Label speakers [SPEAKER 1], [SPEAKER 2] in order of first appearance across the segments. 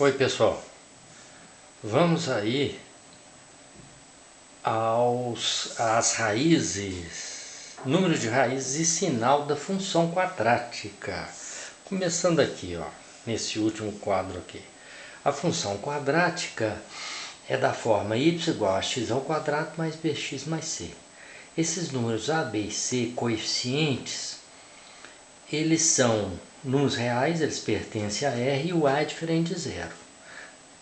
[SPEAKER 1] Oi pessoal, vamos aí às raízes, número de raízes e sinal da função quadrática. Começando aqui, nesse último quadro aqui. A função quadrática é da forma y igual a x ao quadrado mais bx mais c. Esses números a, b e c, coeficientes, eles são números reais, eles pertencem a R e o a é diferente de zero.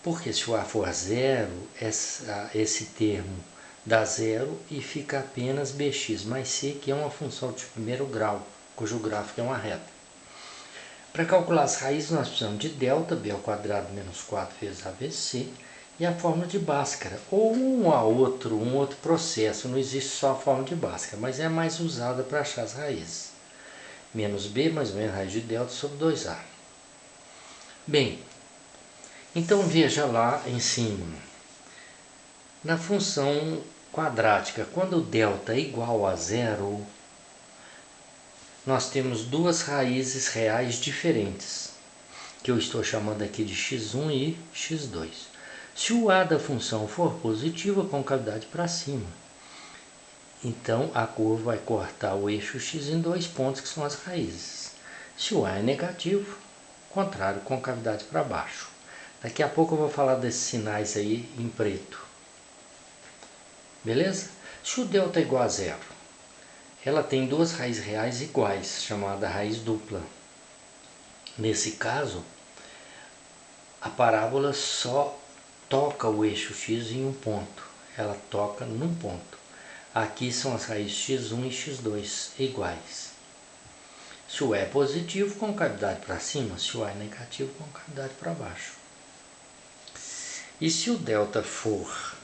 [SPEAKER 1] Porque se o a for zero, esse termo dá zero e fica apenas bx mais c, que é uma função de primeiro grau, cujo gráfico é uma reta. Para calcular as raízes, nós precisamos de delta, b ao quadrado menos 4 vezes abc, e a fórmula de Bhaskara, ou um outro processo, não existe só a fórmula de Bhaskara, mas é a mais usada para achar as raízes. Menos b mais ou menos raiz de delta sobre 2a. Bem, então veja lá em cima, na função quadrática, quando o delta é igual a zero, nós temos duas raízes reais diferentes, que eu estou chamando aqui de x1 e x2. Se o a da função for positivo, a concavidade para cima. Então a curva vai cortar o eixo x em dois pontos, que são as raízes. Se o a é negativo, contrário, concavidade para baixo. Daqui a pouco eu vou falar desses sinais aí em preto. Beleza? Se o delta é igual a zero, ela tem duas raízes reais iguais, chamada raiz dupla. Nesse caso, a parábola só toca o eixo x em um ponto. Ela toca num ponto. Aqui são as raízes x1 e x2 iguais. Se o E é positivo, concavidade para cima. Se o A é negativo, concavidade para baixo. E se o delta for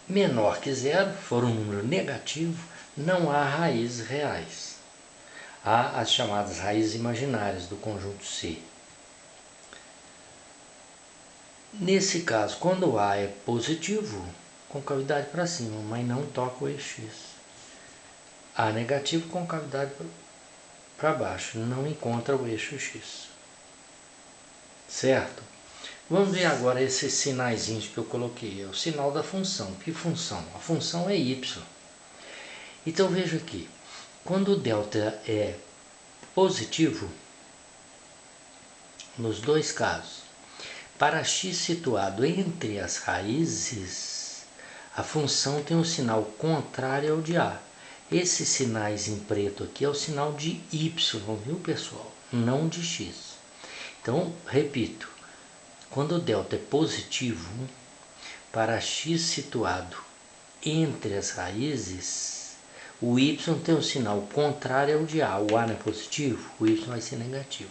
[SPEAKER 1] menor que zero, for um número negativo, não há raízes reais. Há as chamadas raízes imaginárias do conjunto C. Nesse caso, quando o A é positivo, concavidade para cima, mas não toca o eixo x. A negativo, concavidade para baixo, não encontra o eixo x. Certo? Vamos ver agora esses sinaizinhos que eu coloquei. É o sinal da função. Que função? A função é y. Então veja aqui. Quando o delta é positivo, nos dois casos, para x situado entre as raízes, a função tem um sinal contrário ao de a. Esses sinais em preto aqui é o sinal de y, viu pessoal? Não de x. Então, repito. Quando o delta é positivo, para x situado entre as raízes, o y tem um sinal contrário ao de a. O a não é positivo, o y vai ser negativo.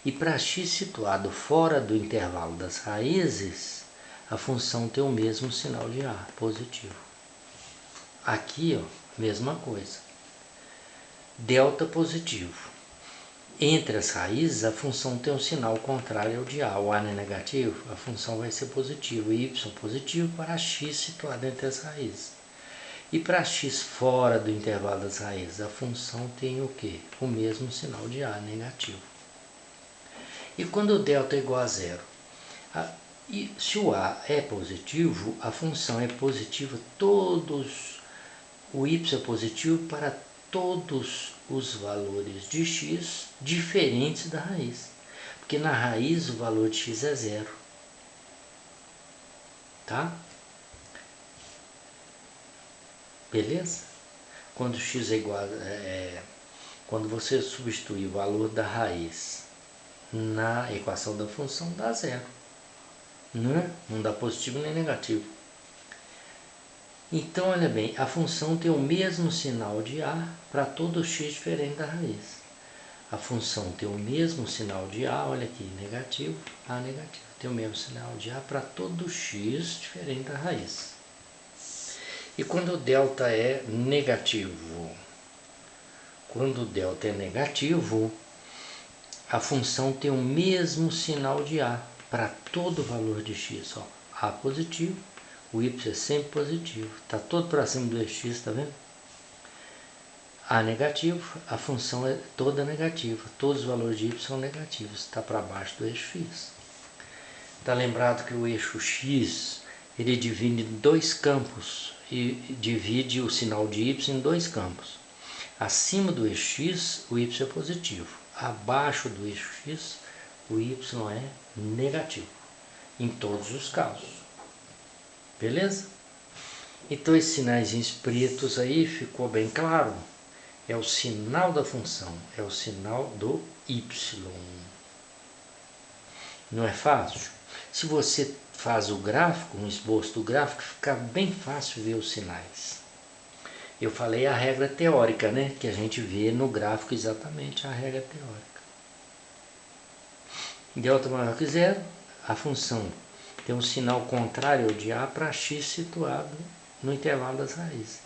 [SPEAKER 1] E para x situado fora do intervalo das raízes, a função tem o mesmo sinal de a, positivo. Aqui, mesma coisa. Delta positivo. Entre as raízes, a função tem um sinal contrário ao de a. O a não é negativo, a função vai ser positiva. Y positivo para x situado entre as raízes. E para x fora do intervalo das raízes, a função tem o quê? O mesmo sinal de a, negativo. E quando o delta é igual a zero? E se o a é positivo, a função é positiva o y é positivo para todos os valores de x diferentes da raiz. Porque na raiz o valor de x é zero. Tá? Beleza? Quando x é igual quando você substituir o valor da raiz na equação da função, dá zero. Não dá positivo nem negativo. Então, olha bem, a função tem o mesmo sinal de a para todo x diferente da raiz. A função tem o mesmo sinal de a, olha aqui, negativo, a negativo. Tem o mesmo sinal de a para todo x diferente da raiz. E quando o delta é negativo? Quando o delta é negativo, a função tem o mesmo sinal de a para todo valor de x. A positivo. O y é sempre positivo. Está todo para cima do x, tá vendo? A negativo, a função é toda negativa. Todos os valores de y são negativos. Está para baixo do eixo x. Está lembrado que o eixo x ele divide em dois campos e divide o sinal de y em dois campos. Acima do eixo x, o y é positivo. Abaixo do eixo x, o y é negativo. Em todos os casos. Beleza? Então esses sinaizinhos pretos aí ficou bem claro? É o sinal da função, é o sinal do y. Não é fácil? Se você faz o gráfico, um esboço do gráfico, fica bem fácil ver os sinais. Eu falei a regra teórica, né? Que a gente vê no gráfico exatamente a regra teórica. Delta maior que zero, a função tem um sinal contrário de A para x situado no intervalo das raízes.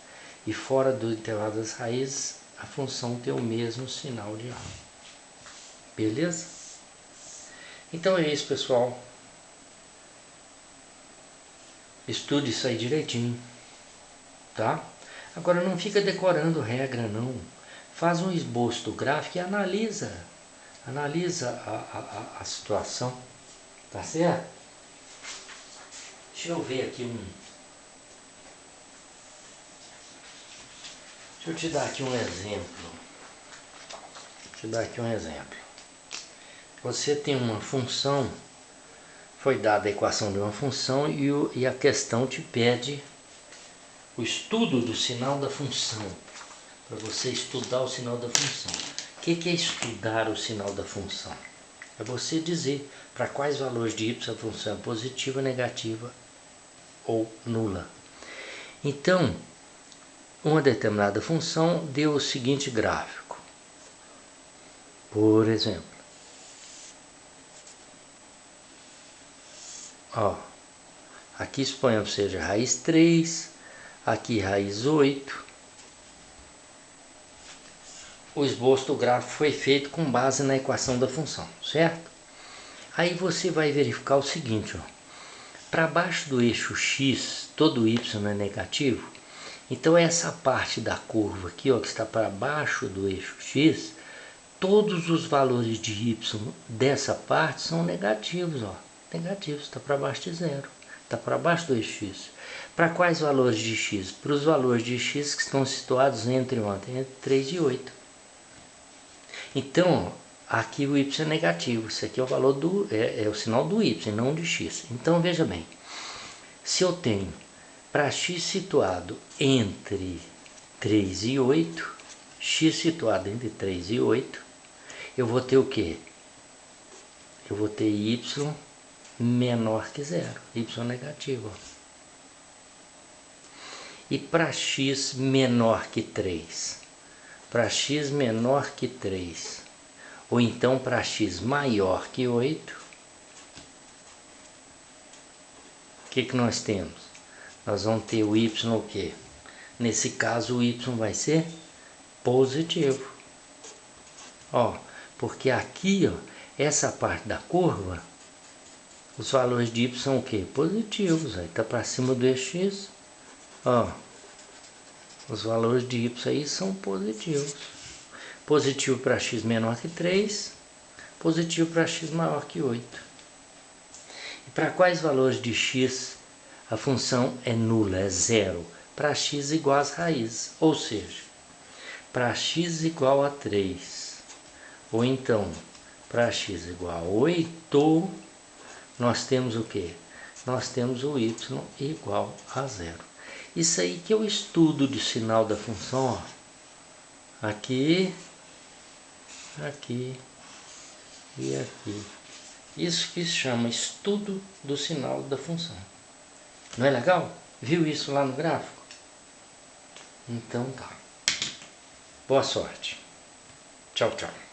[SPEAKER 1] E fora do intervalo das raízes, a função tem o mesmo sinal de A. Beleza? Então é isso, pessoal. Estude isso aí direitinho, tá? Agora não fica decorando regra, não. Faz um esboço do gráfico e analisa a situação, tá certo? Deixa eu ver aqui Deixa eu te dar aqui um exemplo. Você tem uma função, foi dada a equação de uma função e a questão te pede o estudo do sinal da função, para você estudar o sinal da função. O que é estudar o sinal da função? É você dizer para quais valores de y a função é positiva, negativa ou nula. Então, uma determinada função deu o seguinte gráfico. Por exemplo, aqui suponhamos seja raiz 3, aqui raiz 8. O esboço do gráfico foi feito com base na equação da função, certo? Aí você vai verificar o seguinte, para baixo do eixo x, todo y é negativo, então essa parte da curva aqui, que está para baixo do eixo x, todos os valores de y dessa parte são negativos, negativos, está para baixo de zero, está para baixo do eixo x. Para quais valores de x? Para os valores de x que estão situados entre 3 e 8. Então, aqui o y é negativo, isso aqui é o valor é o sinal do y, não de x. Então veja bem, se eu tenho para x situado entre 3 e 8, x situado entre 3 e 8, eu vou ter o quê? Eu vou ter y menor que zero, y negativo. E para x menor que 3? Para x menor que 3, ou então para x maior que 8, o que nós temos? Nós vamos ter o y o quê? Nesse caso o y vai ser positivo. Porque aqui, essa parte da curva, os valores de y são o quê? Positivos. Aí está para cima do eixo x. Os valores de y aí são positivos. Positivo para x menor que 3, positivo para x maior que 8. E para quais valores de x a função é nula, é zero? Para x igual às raízes, ou seja, para x igual a 3, ou então para x igual a 8, nós temos o quê? Nós temos o y igual a zero. Isso aí que é o estudo de sinal da função, aqui, aqui e aqui. Isso que se chama estudo do sinal da função. Não é legal? Viu isso lá no gráfico? Então tá. Boa sorte. Tchau, tchau.